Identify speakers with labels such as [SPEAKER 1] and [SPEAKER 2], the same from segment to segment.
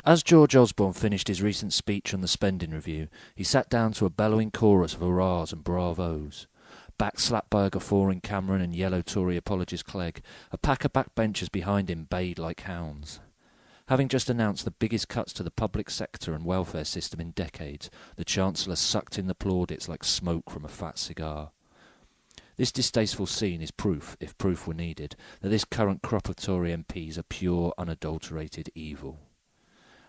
[SPEAKER 1] As George Osborne finished his recent speech on the spending review, he sat down to a bellowing chorus of hurrahs and bravos. Backslapped by a guffawing Cameron and yellow Tory apologist Clegg, a pack of backbenchers behind him bayed like hounds. Having just announced the biggest cuts to the public sector and welfare system in decades, the Chancellor sucked in the plaudits like smoke from a fat cigar. This distasteful scene is proof, if proof were needed, that this current crop of Tory MPs are pure, unadulterated evil.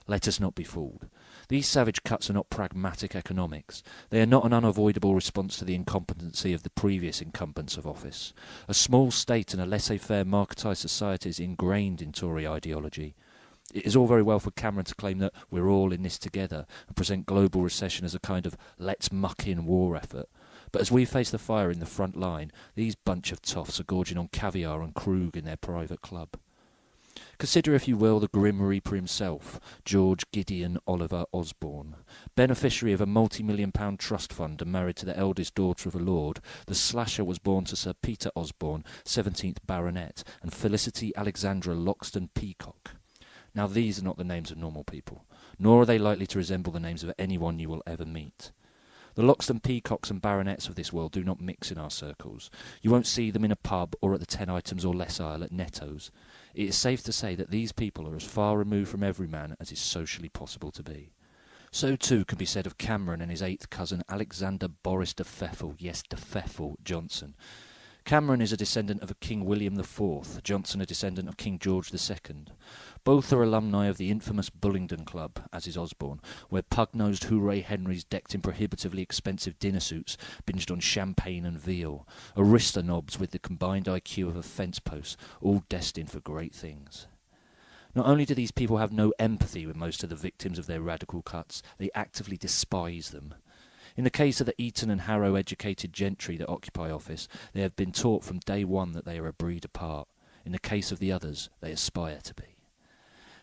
[SPEAKER 1] Let us not be fooled. These savage cuts are not pragmatic economics. They are not an unavoidable response to the incompetency of the previous incumbents of office. A small state and a laissez-faire marketised society is ingrained in Tory ideology. It is all very well for Cameron to claim that we're all in this together and present global recession as a kind of let's muck in war effort. But as we face the fire in the front line, these bunch of toffs are gorging on caviar and Krug in their private club. Consider, if you will, the Grim Reaper himself, George Gideon Oliver Osborne. Beneficiary of a multi-million-pound trust fund and married to the eldest daughter of a lord, the slasher was born to Sir Peter Osborne, 17th Baronet, and Felicity Alexandra Loxton Peacock. Now these are not the names of normal people, nor are they likely to resemble the names of anyone you will ever meet. The Loxton Peacocks and Baronets of this world do not mix in our circles. You won't see them in a pub or at the 10 items or less aisle at Netto's. It is safe to say that these people are as far removed from everyman as is socially possible to be. So too can be said of Cameron and his 8th cousin Alexander Boris de Tafel, yes, de Tafel Johnson. Cameron is a descendant of King William IV, Johnson a descendant of King George II. Both are alumni of the infamous Bullingdon Club, as is Osborne, where pug-nosed hooray Henrys decked in prohibitively expensive dinner suits binged on champagne and veal, arista knobs with the combined IQ of a fence post, all destined for great things. Not only do these people have no empathy with most of the victims of their radical cuts, they actively despise them. In the case of the Eton and Harrow educated gentry that occupy office, they have been taught from day one that they are a breed apart. In the case of the others, they aspire to be.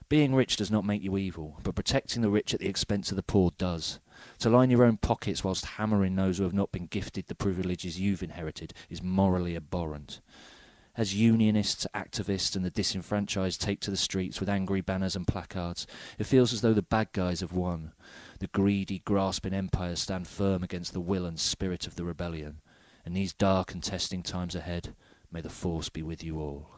[SPEAKER 1] Being rich does not make you evil, but protecting the rich at the expense of the poor does. To line your own pockets whilst hammering those who have not been gifted the privileges you've inherited is morally abhorrent. As unionists, activists and the disenfranchised take to the streets with angry banners and placards, it feels as though the bad guys have won. The greedy, grasping empires stand firm against the will and spirit of the rebellion. In these dark and testing times ahead, may the force be with you all.